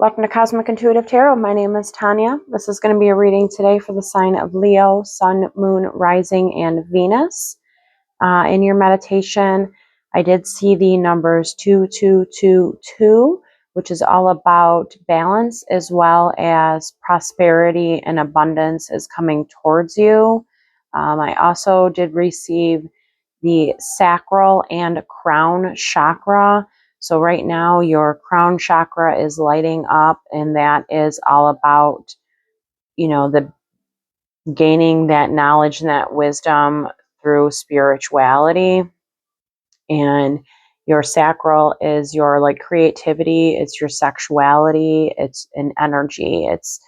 Welcome to Cosmic Intuitive Tarot. My name is Tanya. This is going to be a reading today for the sign of Leo, Sun, Moon, Rising, and Venus. In your meditation, I did see the numbers 2222, which is all about balance as well as prosperity and abundance is coming towards you. I also did receive the sacral and crown chakra. So right now your crown chakra is lighting up, and that is all about, the gaining that knowledge and that wisdom through spirituality. And your sacral is your creativity, it's your sexuality, it's an energy, it's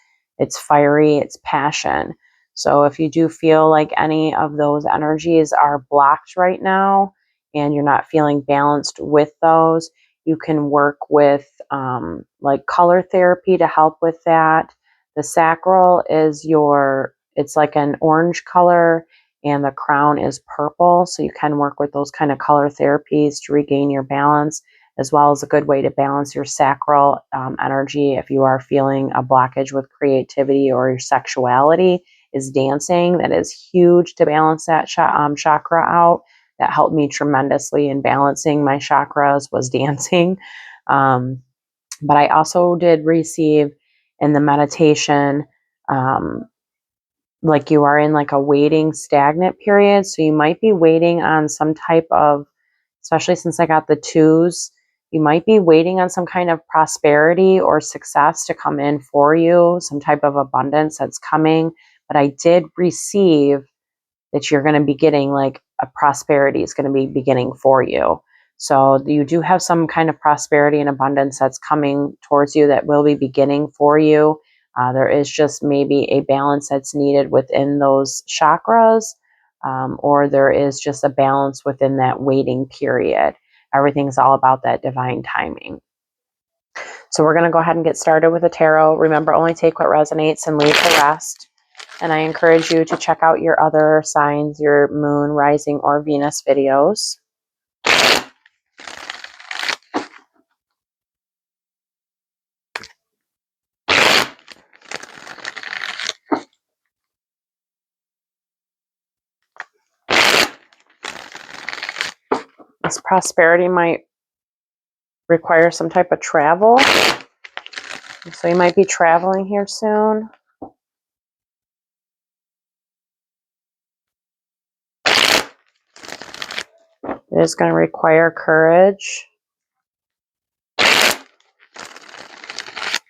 fiery, it's passion. So if you do feel like any of those energies are blocked right now and you're not feeling balanced with those, you can work with color therapy to help with that. The sacral is it's like an orange color, and the crown is purple. So you can work with those kind of color therapies to regain your balance, as well as a good way to balance your sacral energy. If you are feeling a blockage with creativity or your sexuality, is dancing. That is huge to balance that chakra out. That helped me tremendously in balancing my chakras, was dancing. But I also did receive in the meditation, like you are in like a waiting stagnant period. So you might be waiting on some type of, especially since I got the twos, you might be waiting on some kind of prosperity or success to come in for you, some type of abundance that's coming. But I did receive that you're going to be getting like a prosperity is going to be beginning for you. So you do have some kind of prosperity and abundance that's coming towards you that will be beginning for you. There is just maybe a balance that's needed within those chakras, or there is just a balance within that waiting period. Everything's all about that divine timing. So we're going to go ahead and get started with the tarot. Remember, only take what resonates and leave the rest. And I encourage you to check out your other signs, your moon, rising, or Venus videos. This prosperity might require some type of travel. So you might be traveling here soon. It is going to require courage.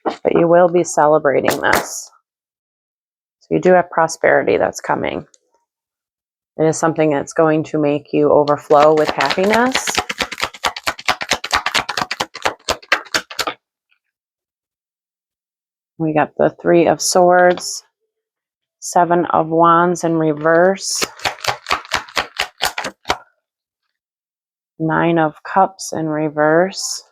But you will be celebrating this. So you do have prosperity that's coming. It is something that's going to make you overflow with happiness. We got the Three of Swords, Seven of Wands in reverse, Nine of Cups in reverse,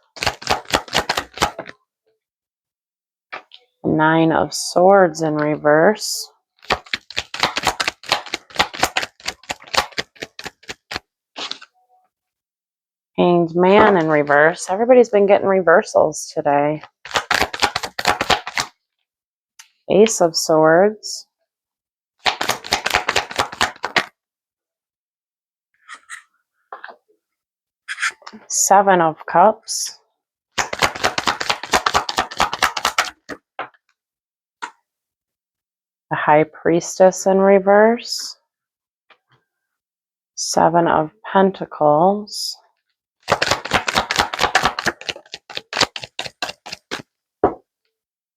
Nine of Swords in reverse, Hanged Man in reverse. Everybody's been getting reversals today. Ace of Swords, Seven of Cups, the High Priestess in reverse, Seven of Pentacles,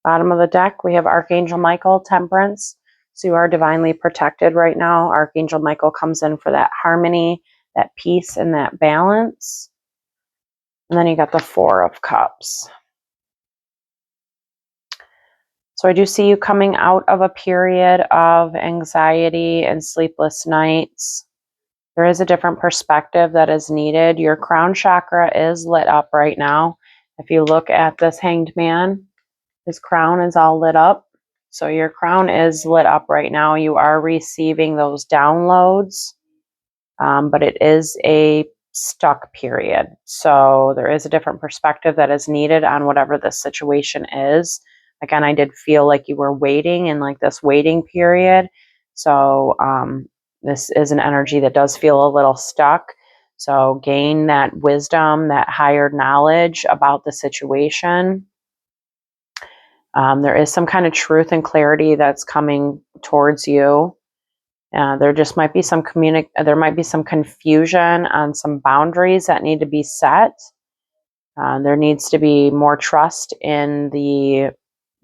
bottom of the deck, we have Archangel Michael, Temperance. So you are divinely protected right now. Archangel Michael comes in for that harmony, that peace, and that balance. And then you got the Four of Cups. So I do see you coming out of a period of anxiety and sleepless nights. There is a different perspective that is needed. Your crown chakra is lit up right now. If you look at this Hanged Man, his crown is all lit up. So your crown is lit up right now. You are receiving those downloads, but it is a stuck period. So there is a different perspective that is needed on whatever the situation is. Again, I did feel like you were waiting in like this waiting period. So this is an energy that does feel a little stuck. So gain that wisdom, that higher knowledge about the situation. There is some kind of truth and clarity that's coming towards you. There just might be some there might be some confusion on some boundaries that need to be set. There needs to be more trust in the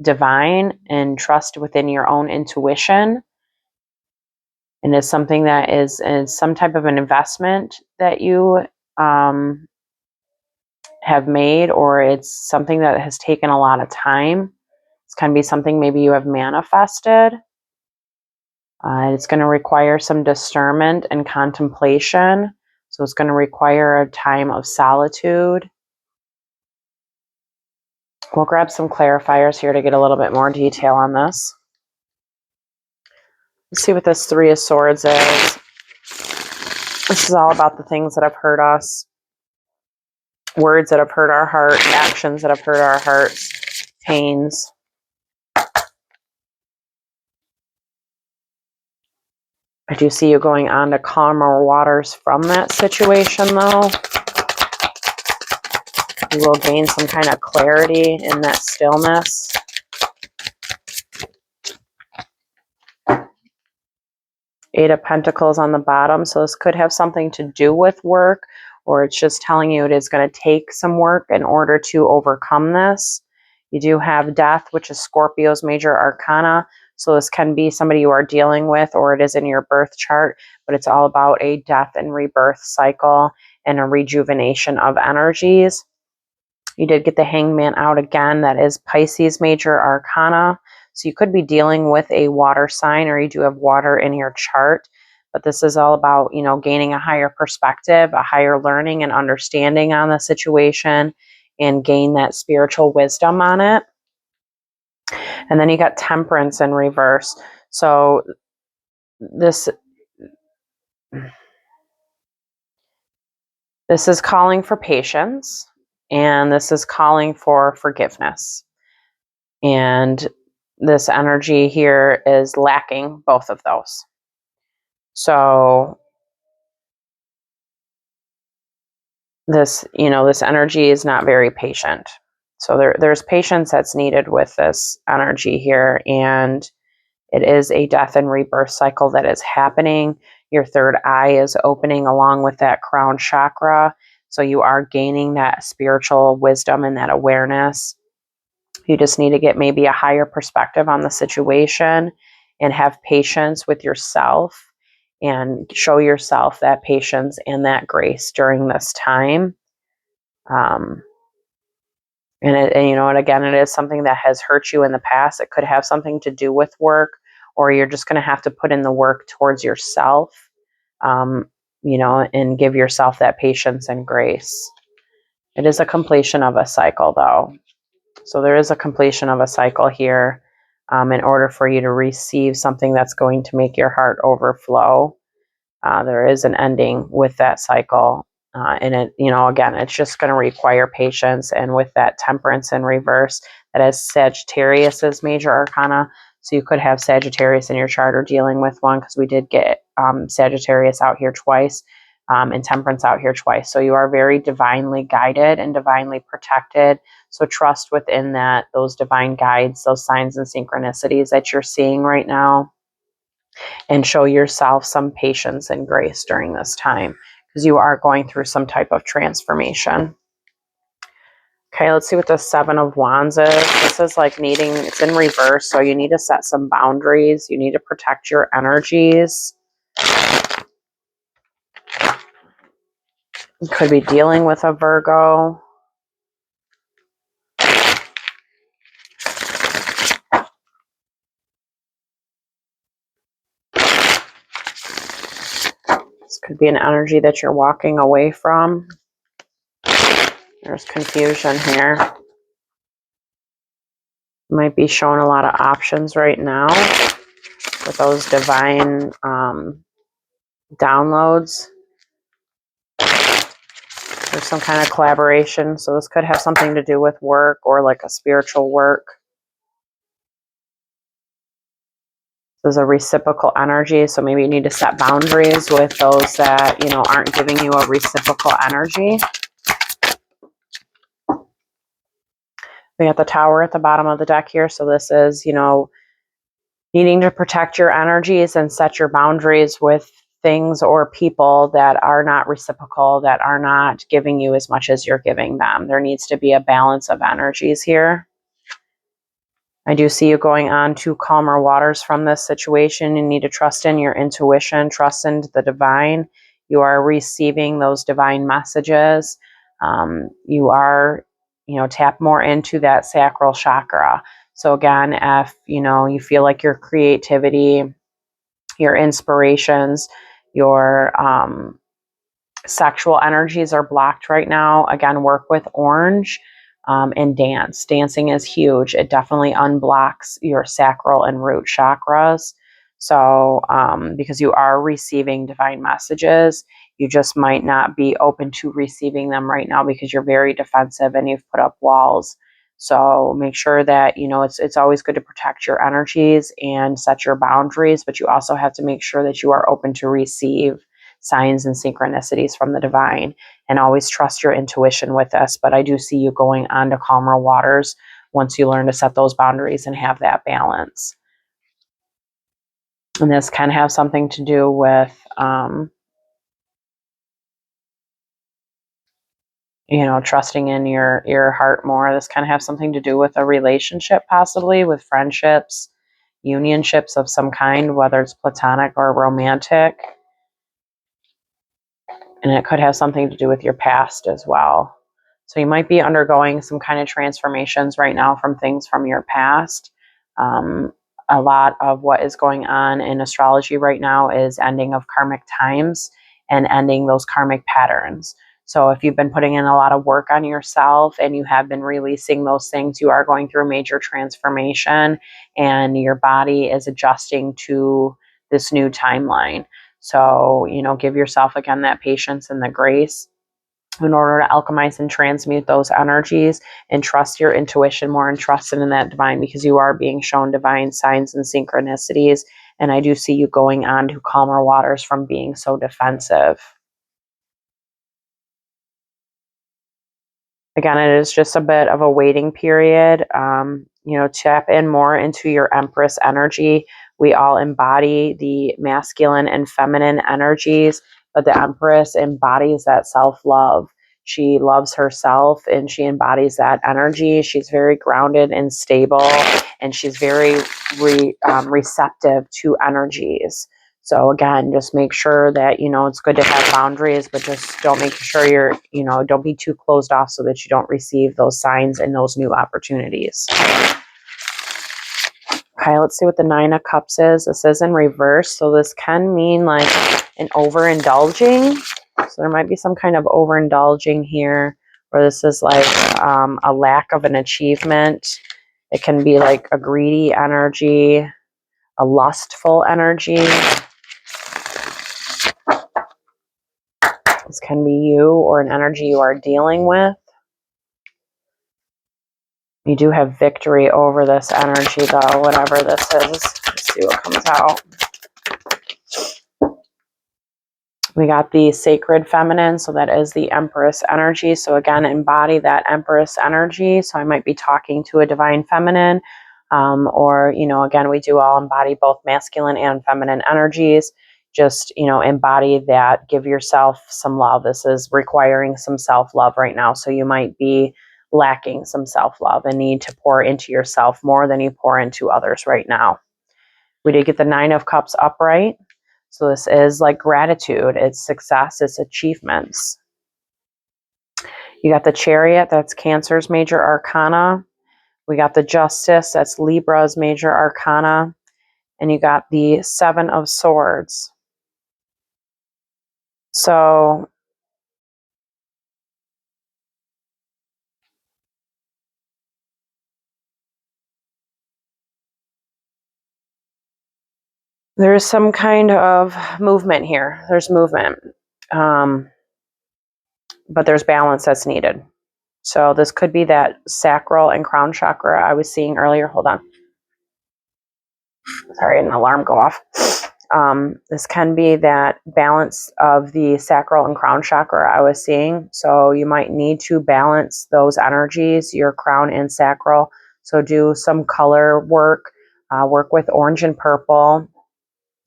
divine and trust within your own intuition. And it's something that is some type of an investment that you have made, or it's something that has taken a lot of time. It's going to be something maybe you have manifested. It's going to require some discernment and contemplation. So it's going to require a time of solitude. We'll grab some clarifiers here to get a little bit more detail on this. Let's see what this Three of Swords is. This is all about the things that have hurt us, words that have hurt our heart, actions that have hurt our hearts, pains. I do see you going on to calmer waters from that situation, though. You will gain some kind of clarity in that stillness. Eight of Pentacles on the bottom. So this could have something to do with work, or it's just telling you it is going to take some work in order to overcome this. You do have Death, which is Scorpio's major arcana. So this can be somebody you are dealing with, or it is in your birth chart, but it's all about a death and rebirth cycle and a rejuvenation of energies. You did get the Hangman out again. That is Pisces major arcana. So you could be dealing with a water sign, or you do have water in your chart. But this is all about, gaining a higher perspective, a higher learning and understanding on the situation, and gain that spiritual wisdom on it. And then you got Temperance in reverse. So this is calling for patience, and this is calling for forgiveness. And this energy here is lacking both of those. So this energy is not very patient. So there's patience that's needed with this energy here, and it is a death and rebirth cycle that is happening. Your third eye is opening along with that crown chakra. So you are gaining that spiritual wisdom and that awareness. You just need to get maybe a higher perspective on the situation and have patience with yourself and show yourself that patience and that grace during this time. And again, it is something that has hurt you in the past. It could have something to do with work, or you're just going to have to put in the work towards yourself, and give yourself that patience and grace. It is a completion of a cycle, though. So there is a completion of a cycle here in order for you to receive something that's going to make your heart overflow. There is an ending with that cycle. And it, again, it's just going to require patience. And with that Temperance in reverse, that is Sagittarius's major arcana. So you could have Sagittarius in your chart or dealing with one, because we did get Sagittarius out here twice. And Temperance out here twice. So you are very divinely guided and divinely protected. So trust within those divine guides, those signs and synchronicities that you're seeing right now, and show yourself some patience and grace during this time, because you are going through some type of transformation. Okay, let's see what the Seven of Wands is. This is like it's in reverse. So you need to set some boundaries. You need to protect your energies. You could be dealing with a Virgo. This could be an energy that you're walking away from. There's confusion here. Might be showing a lot of options right now with those divine downloads. There's some kind of collaboration. So this could have something to do with work or like a spiritual work. There's a reciprocal energy. So maybe you need to set boundaries with those that, you know, aren't giving you a reciprocal energy. We got the Tower at the bottom of the deck here. So this is, you know, needing to protect your energies and set your boundaries with things or people that are not reciprocal, that are not giving you as much as you're giving them. There needs to be a balance of energies here. I do see you going on to calmer waters from this situation. You need to trust in your intuition, trust in the divine. You are receiving those divine messages. You are, you know, tap more into that sacral chakra. So again, if, you know, you feel like your creativity, your inspirations, your sexual energies are blocked right now, again, work with orange and dance. Dancing is huge. It definitely unblocks your sacral and root chakras. So, because you are receiving divine messages, you just might not be open to receiving them right now because you're very defensive and you've put up walls. So make sure that, you know, it's always good to protect your energies and set your boundaries, but you also have to make sure that you are open to receive signs and synchronicities from the divine, and always trust your intuition with this. But I do see you going on to calmer waters once you learn to set those boundaries and have that balance. And this can have something to do with, you know, trusting in your heart more. This can have something to do with a relationship, possibly with friendships, unionships of some kind, whether it's platonic or romantic. And it could have something to do with your past as well. So you might be undergoing some kind of transformations right now from things from your past. A lot of what is going on in astrology right now is ending of karmic times and ending those karmic patterns. So if you've been putting in a lot of work on yourself and you have been releasing those things, you are going through a major transformation and your body is adjusting to this new timeline. So, you know, give yourself again that patience and the grace in order to alchemize and transmute those energies, and trust your intuition more and trust in that divine, because you are being shown divine signs and synchronicities. And I do see you going on to calmer waters from being so defensive. Again, it is just a bit of a waiting period. You know, tap in more into your Empress energy. We all embody the masculine and feminine energies, but the Empress embodies that self-love. She loves herself and she embodies that energy. She's very grounded and stable, and she's very receptive to energies. So again, just make sure that, you know, it's good to have boundaries, but just don't make sure you're, you know, don't be too closed off so that you don't receive those signs and those new opportunities. Okay, let's see what the Nine of Cups is. This is in reverse, so this can mean like an overindulging. So there might be some kind of overindulging here, where this is like a lack of an achievement. It can be like a greedy energy, a lustful energy. This can be you or an energy you are dealing with. You do have victory over this energy, though, whatever this is. Let's see what comes out. We got the sacred feminine, so that is the Empress energy. So again, embody that Empress energy. So I might be talking to a divine feminine, or, you know, again, we do all embody both masculine and feminine energies. Just, you know, embody that, give yourself some love. This is requiring some self-love right now. So you might be lacking some self-love and need to pour into yourself more than you pour into others right now. We did get the Nine of Cups upright. So this is like gratitude, it's success, it's achievements. You got the Chariot, that's Cancer's major arcana. We got the Justice, that's Libra's major arcana. And you got the Seven of Swords. So there's some kind of movement here. There's movement. but there's balance that's needed. So this could be that sacral and crown chakra I was seeing earlier. Hold on. Sorry, an alarm go off. This can be that balance of the sacral and crown chakra I was seeing. So you might need to balance those energies, your crown and sacral. So do some color work, work with orange and purple.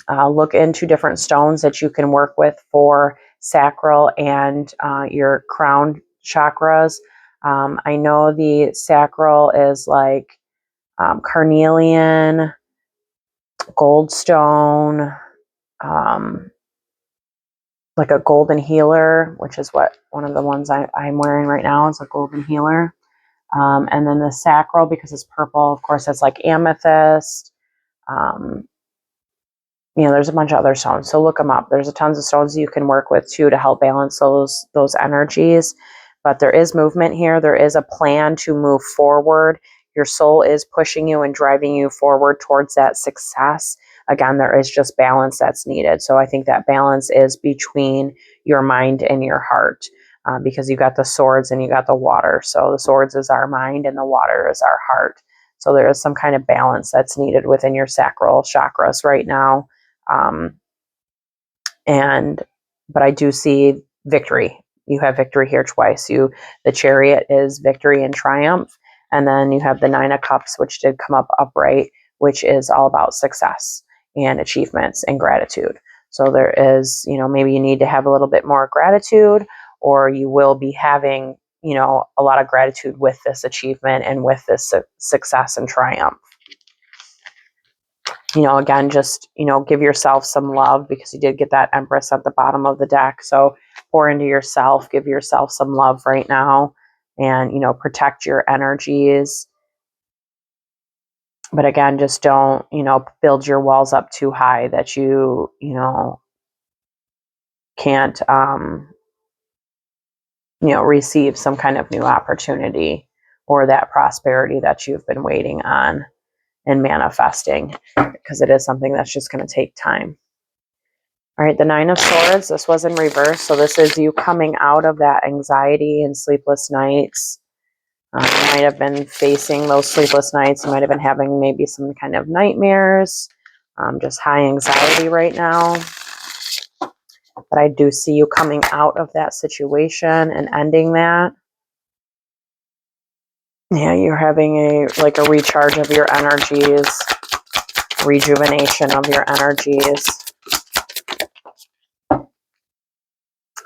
Look into different stones that you can work with for sacral and your crown chakras. I know the sacral is like carnelian, goldstone, like a golden healer, which is what one of the ones I'm wearing right now is a golden healer. And then the sacral, because it's purple, of course, it's like amethyst. Um, there's a bunch of other stones, so look them up. There's a tons of stones you can work with too to help balance those energies. But there is movement here. There is a plan to move forward. Your soul is pushing you and driving you forward towards that success. Again, there is just balance that's needed. So I think that balance is between your mind and your heart, because you got the swords and you got the water. So the swords is our mind and the water is our heart. So there is some kind of balance that's needed within your sacral chakras right now. But I do see victory. You have victory here twice. The Chariot is victory and triumph. And then you have the Nine of Cups, which did come up upright, which is all about success and achievements and gratitude. So there is, maybe you need to have a little bit more gratitude, or you will be having, a lot of gratitude with this achievement and with this success and triumph. Again, just, give yourself some love, because you did get that Empress at the bottom of the deck. So pour into yourself, give yourself some love right now, and, protect your energies. But again, just don't, build your walls up too high that you can't, receive some kind of new opportunity or that prosperity that you've been waiting on and manifesting, because it is something that's just going to take time. All right, the Nine of Swords, this was in reverse. So this is you coming out of that anxiety and sleepless nights. You might have been facing those sleepless nights. You might have been having maybe some kind of nightmares, just high anxiety right now. But I do see you coming out of that situation and ending that. Yeah, you're having a recharge of your energies, rejuvenation of your energies.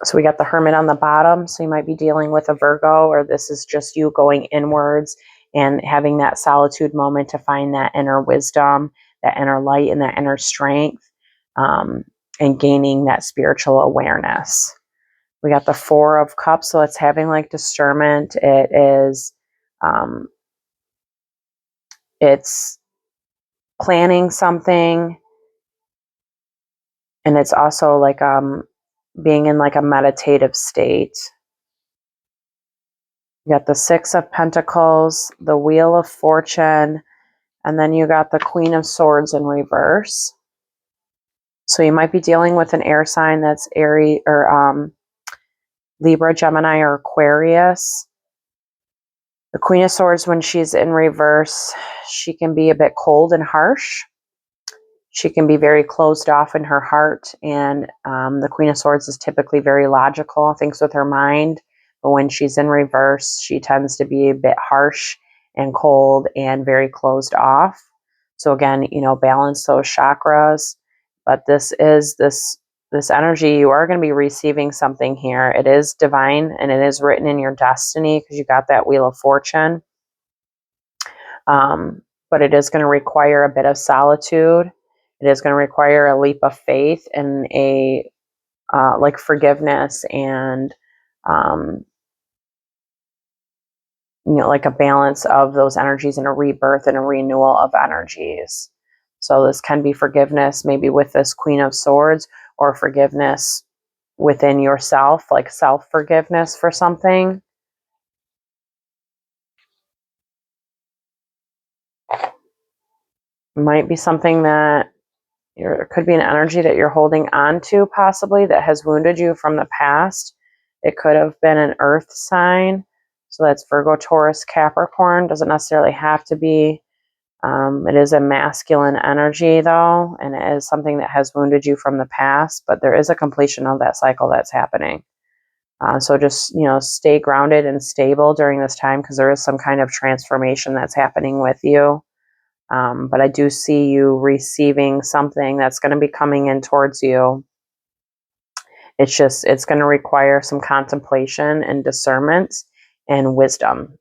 So we got the Hermit on the bottom. So you might be dealing with a Virgo, or this is just you going inwards and having that solitude moment to find that inner wisdom, that inner light, and that inner strength, and gaining that spiritual awareness. We got the Four of Cups. So it's having like discernment. It is, it's planning something. And it's also like, being in like a meditative state. You got the Six of Pentacles, the Wheel of Fortune, and then you got the Queen of Swords in reverse. So you might be dealing with an air sign that's Aries or Libra, Gemini, or Aquarius. The Queen of Swords, when she's in reverse, she can be a bit cold and harsh. She can be very closed off in her heart, and the Queen of Swords is typically very logical, thinks with her mind. But when she's in reverse, she tends to be a bit harsh and cold and very closed off. So again, balance those chakras. But this energy, you are going to be receiving something here. It is divine and it is written in your destiny, because you got that Wheel of Fortune. But it is going to require a bit of solitude. It is going to require a leap of faith and a like forgiveness and like a balance of those energies and a rebirth and a renewal of energies. So this can be forgiveness, maybe with this Queen of Swords, or forgiveness within yourself, like self-forgiveness for something. It might be something that it could be an energy that you're holding on to, possibly, that has wounded you from the past. It could have been an earth sign. So that's Virgo, Taurus, Capricorn. Doesn't necessarily have to be. It is a masculine energy, though, and it is something that has wounded you from the past, but there is a completion of that cycle that's happening. So just, stay grounded and stable during this time, because there is some kind of transformation that's happening with you. But I do see you receiving something that's going to be coming in towards you. It's going to require some contemplation and discernment and wisdom.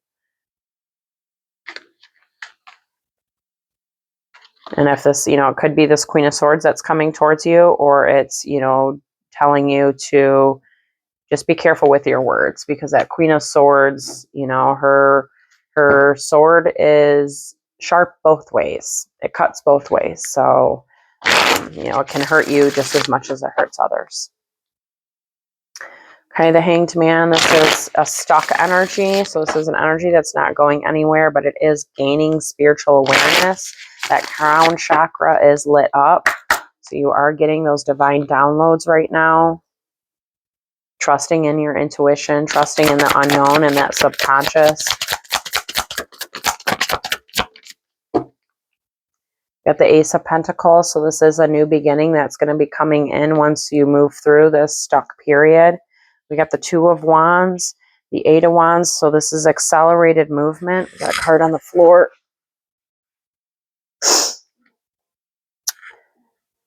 And if this, it could be this Queen of Swords that's coming towards you, or it's, telling you to just be careful with your words, because that Queen of Swords, her sword is sharp both ways. It cuts both ways. So, it can hurt you just as much as it hurts others. Okay, the Hanged Man, this is a stuck energy. So this is an energy that's not going anywhere, but it is gaining spiritual awareness. That crown chakra is lit up. So you are getting those divine downloads right now. Trusting in your intuition, trusting in the unknown and that subconscious. Got the Ace of Pentacles. So this is a new beginning that's going to be coming in once you move through this stuck period. We got the Two of Wands, the Eight of Wands. So this is accelerated movement. We got a card on the floor.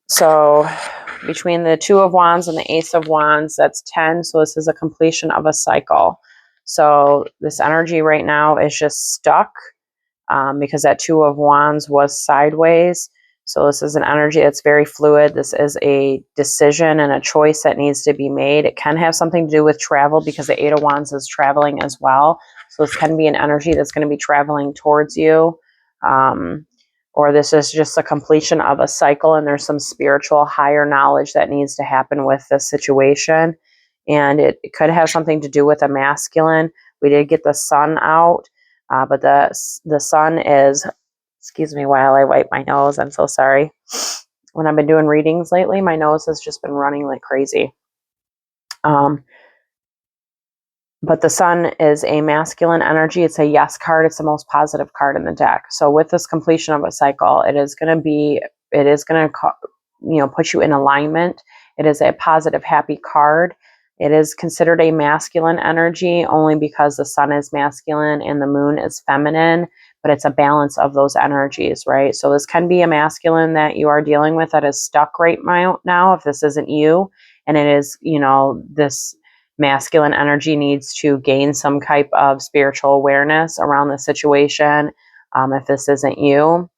So between the Two of Wands and the Ace of Wands, that's 10. So this is a completion of a cycle. So this energy right now is just stuck because that Two of Wands was sideways. So this is an energy that's very fluid. This is a decision and a choice that needs to be made. It can have something to do with travel, because the Eight of Wands is traveling as well. So this can be an energy that's going to be traveling towards you. Or this is just a completion of a cycle, and there's some spiritual higher knowledge that needs to happen with this situation. And it could have something to do with a masculine. We did get the Sun out, but the Sun is, excuse me while I wipe my nose, I'm so sorry. When I've been doing readings lately, my nose has just been running like crazy. But the Sun is a masculine energy. It's a yes card. It's the most positive card in the deck. So with this completion of a cycle, it is going to put you in alignment. It is a positive, happy card. It is considered a masculine energy only because the Sun is masculine and the Moon is feminine, but it's a balance of those energies, right? So this can be a masculine that you are dealing with that is stuck right now, if this isn't you, and it is, this masculine energy needs to gain some type of spiritual awareness around the situation, if this isn't you.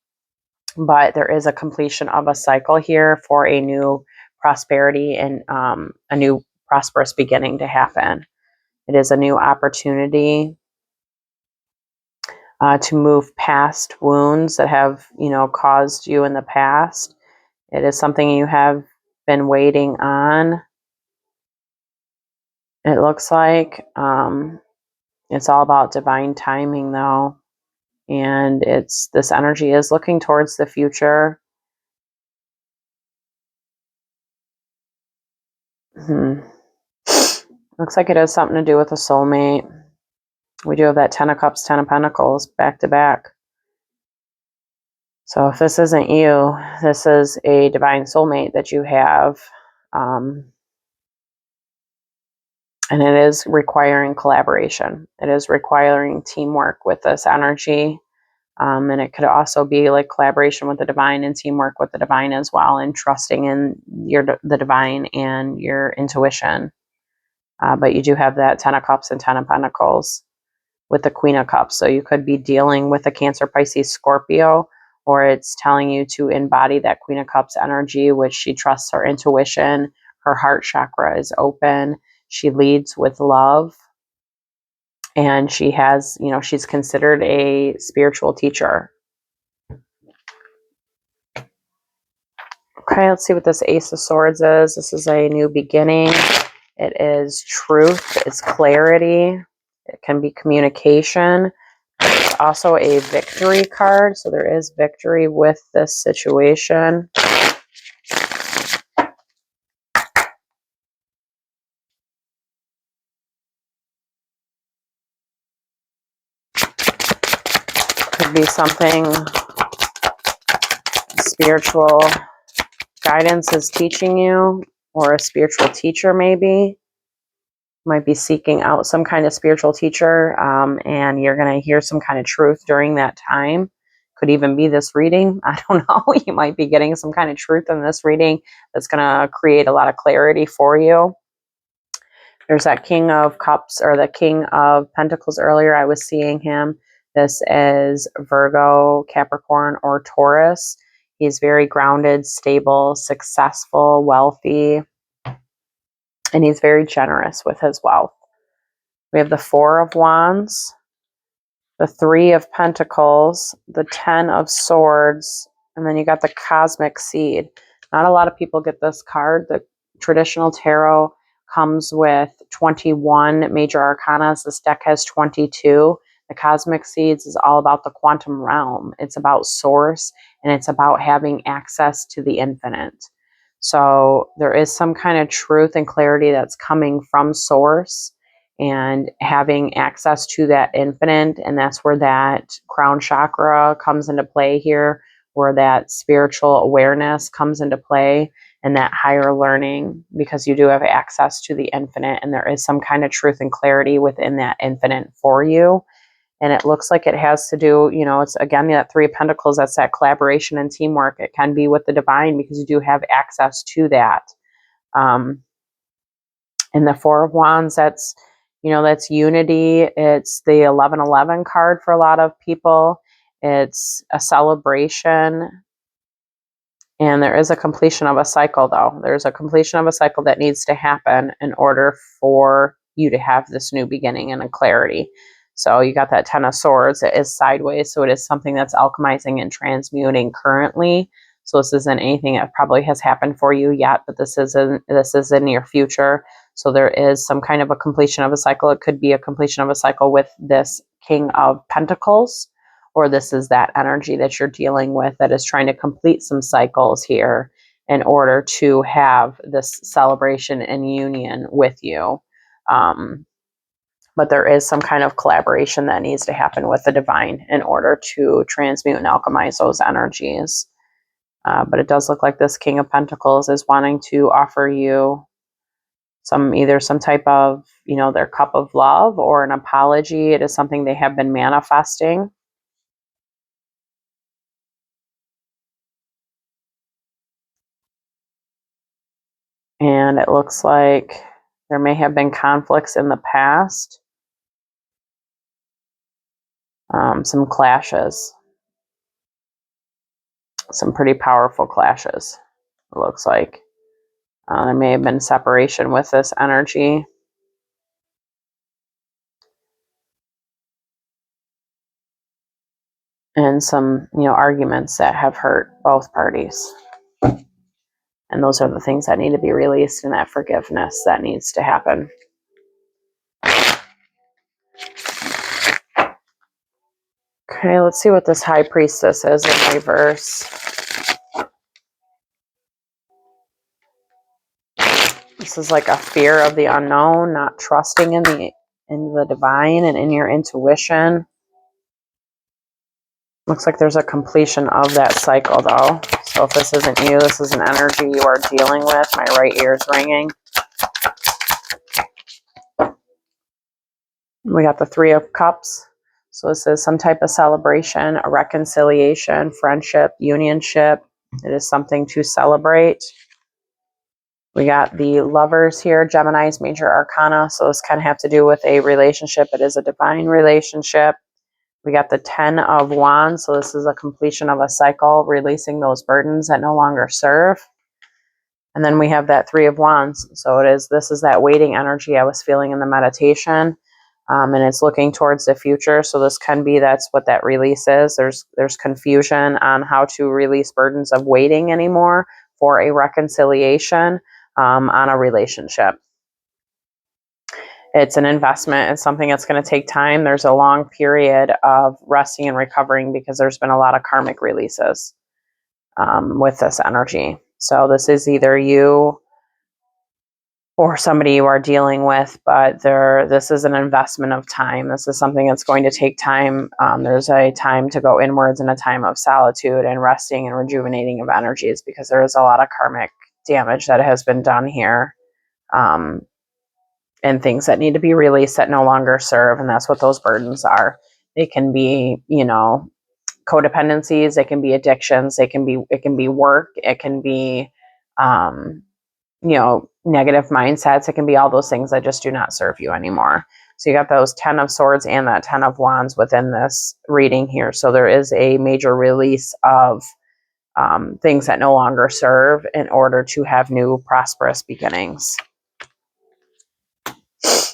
But there is a completion of a cycle here for a new prosperity and a new prosperous beginning to happen. It is a new opportunity to move past wounds that have, caused you in the past. It is something you have been waiting on. It looks like it's all about divine timing, though. And this energy is looking towards the future. Looks like it has something to do with a soulmate. We do have that 10 of Cups, 10 of Pentacles back to back. So if this isn't you, this is a divine soulmate that you have. And it is requiring collaboration. It is requiring teamwork with this energy. And it could also be like collaboration with the divine and teamwork with the divine as well, and trusting in the divine and your intuition. But you do have that 10 of Cups and 10 of Pentacles with the Queen of Cups. So you could be dealing with a Cancer, Pisces, Scorpio, or it's telling you to embody that Queen of Cups energy, which she trusts her intuition. Her heart chakra is open. She leads with love. And she has, she's considered a spiritual teacher. Okay, let's see what this Ace of Swords is. This is a new beginning. It is truth. It's clarity. It can be communication. It's also a victory card. So there is victory with this situation. something spiritual guidance is teaching you, or a spiritual teacher maybe. Might be seeking out some kind of spiritual teacher, and you're going to hear some kind of truth during that time. Could even be this reading. I don't know. You might be getting some kind of truth in this reading that's going to create a lot of clarity for you. There's that King of Cups, or the King of Pentacles earlier. I was seeing him. This is Virgo, Capricorn, or Taurus. He's very grounded, stable, successful, wealthy, and he's very generous with his wealth. We have the Four of Wands, the Three of Pentacles, the Ten of Swords, and then you got the Cosmic Seed. Not a lot of people get this card. The traditional tarot comes with 21 major arcanas. This deck has 22. The Cosmic Seeds is all about the quantum realm. It's about source, and it's about having access to the infinite. So there is some kind of truth and clarity that's coming from source and having access to that infinite. And that's where that crown chakra comes into play here, where that spiritual awareness comes into play, and that higher learning, because you do have access to the infinite, and there is some kind of truth and clarity within that infinite for you. And it looks like it has to do, it's again that Three of Pentacles, that's that collaboration and teamwork. It can be with the divine, because you do have access to that. And the Four of Wands, that's unity. It's the 1111 card for a lot of people. It's a celebration. And there is a completion of a cycle, though. There's a completion of a cycle that needs to happen in order for you to have this new beginning and a clarity. So you got that Ten of Swords. It is sideways, so it is something that's alchemizing and transmuting currently. So this isn't anything that probably has happened for you yet, but this is in your future. So there is some kind of a completion of a cycle. It could be a completion of a cycle with this King of Pentacles, or this is that energy that you're dealing with that is trying to complete some cycles here in order to have this celebration and union with you. But there is some kind of collaboration that needs to happen with the divine in order to transmute and alchemize those energies. But it does look like this King of Pentacles is wanting to offer you either some type of, their cup of love or an apology. It is something they have been manifesting. And it looks like there may have been conflicts in the past. Some clashes. Some pretty powerful clashes, it looks like. There may have been separation with this energy. And some, arguments that have hurt both parties. And those are the things that need to be released, and that forgiveness that needs to happen. Okay, let's see what this High Priestess is in reverse. This is like a fear of the unknown, not trusting in the divine and in your intuition. Looks like there's a completion of that cycle, though. So if this isn't you, this is an energy you are dealing with. My right ear is ringing. We got the Three of Cups. So this is some type of celebration, a reconciliation, friendship, unionship. It is something to celebrate. We got the Lovers here, Gemini's major arcana. So this kind of have to do with a relationship. It is a divine relationship. We got the Ten of Wands. So this is a completion of a cycle, releasing those burdens that no longer serve. And then we have that Three of Wands. So this is that waiting energy I was feeling in the meditation. And it's looking towards the future. So this can be, that's what that release is. There's confusion on how to release burdens of waiting anymore for a reconciliation on a relationship. It's an investment. It's something that's going to take time. There's a long period of resting and recovering because there's been a lot of karmic releases with this energy. So this is either you or somebody you are dealing with, but this is an investment of time. This is something that's going to take time. There's a time to go inwards and a time of solitude and resting and rejuvenating of energies, because there is a lot of karmic damage that has been done here, and things that need to be released that no longer serve. And that's what those burdens are. They can be, codependencies, it can be addictions, it can be work, it can be, negative mindsets. It can be all those things that just do not serve you anymore. So you got those 10 of Swords and that 10 of Wands within this reading here. So there is a major release of things that no longer serve in order to have new prosperous beginnings.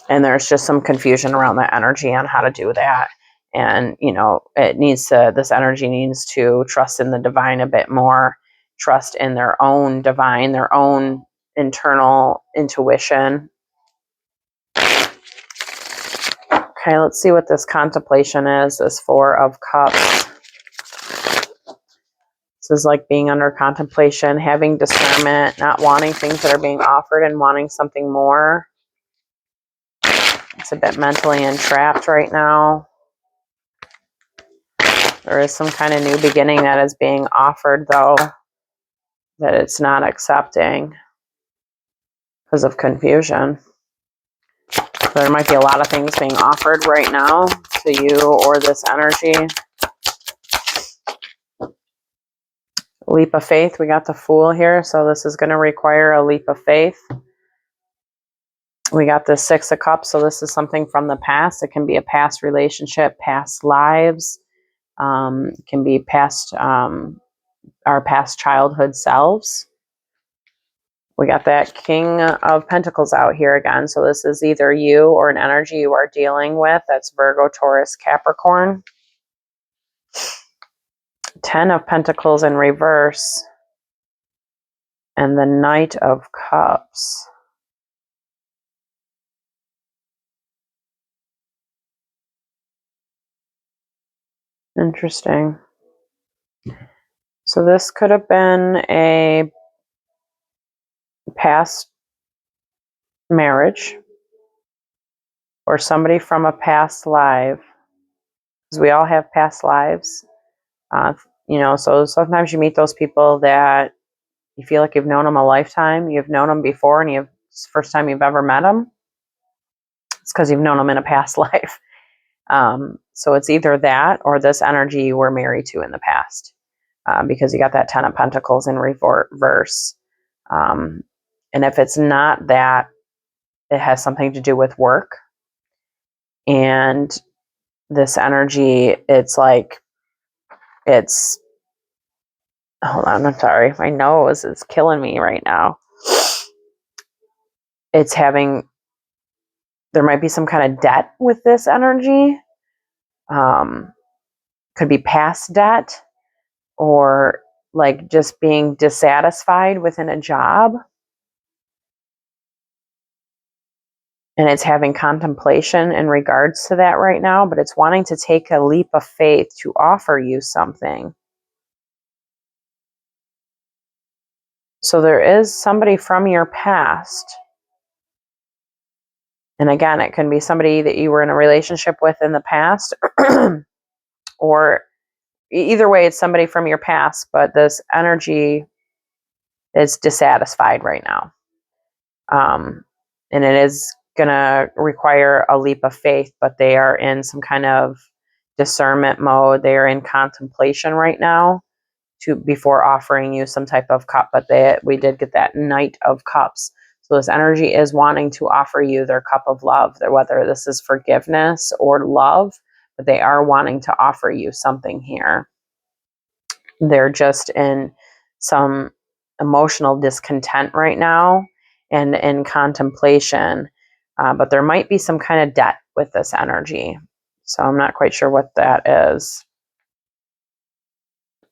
And there's just some confusion around that energy on how to do that. And, this energy needs to trust in the divine a bit more, trust in their own divine, their own internal intuition. Okay, let's see what this contemplation is. This Four of Cups. This is like being under contemplation, having discernment, not wanting things that are being offered and wanting something more. It's a bit mentally entrapped right now. There is some kind of new beginning that is being offered, though, that it's not accepting because of confusion. There might be a lot of things being offered right now to you or this energy. Leap of faith. We got the Fool here, so this is going to require a leap of faith. We got the Six of Cups, so this is something from the past. It can be a past relationship, past lives. It can be past our past childhood selves. We got that King of Pentacles out here again. So this is either you or an energy you are dealing with. That's Virgo, Taurus, Capricorn. 10 of Pentacles in reverse. And the Knight of Cups. Interesting. So this could have been a past marriage or somebody from a past life, because we all have past lives. So sometimes you meet those people that you feel like you've known them a lifetime. You've known them before, and it's the first time you've ever met them. It's because you've known them in a past life. So it's either that or this energy you were married to in the past, because you got that 10 of Pentacles in reverse. And if it's not that, it has something to do with work. And this energy, hold on, I'm sorry. My nose is killing me right now. There might be some kind of debt with this energy. Could be past debt, or like just being dissatisfied within a job. And it's having contemplation in regards to that right now, but it's wanting to take a leap of faith to offer you something. So there is somebody from your past. And again, it can be somebody that you were in a relationship with in the past, or either way, it's somebody from your past, but this energy is dissatisfied right now. And it is going to require a leap of faith, but they are in some kind of discernment mode. They are in contemplation right now before offering you some type of cup. But we did get that Knight of Cups. So this energy is wanting to offer you their cup of love, whether this is forgiveness or love, but they are wanting to offer you something here. They're just in some emotional discontent right now and in contemplation. But there might be some kind of debt with this energy. So I'm not quite sure what that is.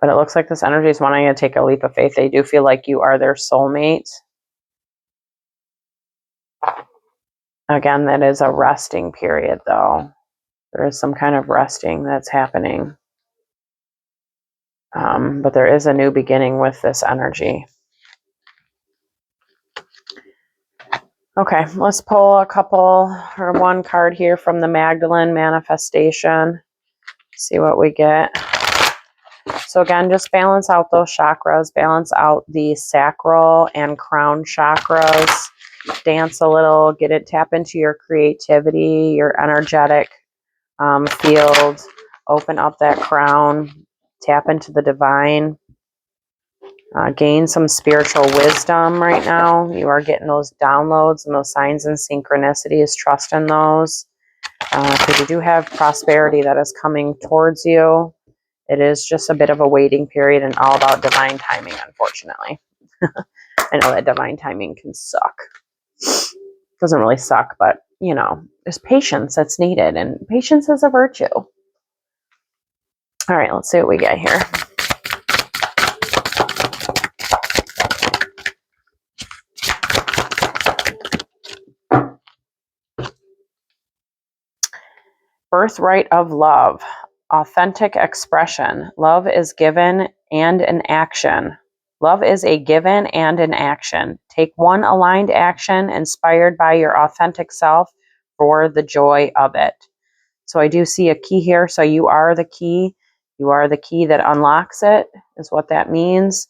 But it looks like this energy is wanting to take a leap of faith. They do feel like you are their soulmate. Again, that is a resting period, though. There is some kind of resting that's happening. But there is a new beginning with this energy. Okay, let's pull a couple or one card here from the Magdalene manifestation. See what we get. So again, just balance out those chakras, balance out the sacral and crown chakras. Dance a little, tap into your creativity, your energetic field. Open up that crown, tap into the divine. Gain some spiritual wisdom right now. You are getting those downloads and those signs and synchronicities. Trust in those. Because you do have prosperity that is coming towards you. It is just a bit of a waiting period and all about divine timing, unfortunately. I know that divine timing can suck. Doesn't really suck, but, you know, there's patience that's needed, and patience is a virtue. All right, let's see what we get here. Birthright of love. Authentic expression. Love is given and an action. Love is a given and an action. Take one aligned action inspired by your authentic self for the joy of it. So I do see a key here. So you are the key. You are the key that unlocks it, is what that means.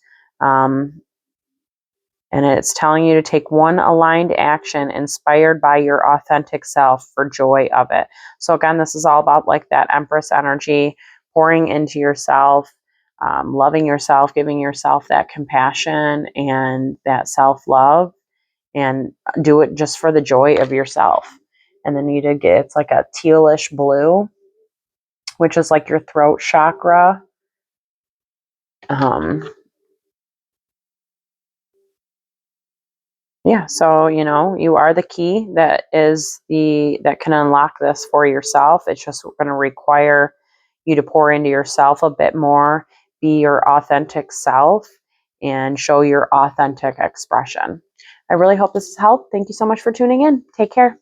And it's telling you to take one aligned action inspired by your authentic self for joy of it. So again, this is all about like that Empress energy, pouring into yourself, loving yourself, giving yourself that compassion and that self-love, and do it just for the joy of yourself. And then you did get, it's like a tealish blue, which is like your throat chakra. Yeah, so you know, you are the key that can unlock this for yourself. It's just going to require you to pour into yourself a bit more, be your authentic self, and show your authentic expression. I really hope this has helped. Thank you so much for tuning in. Take care.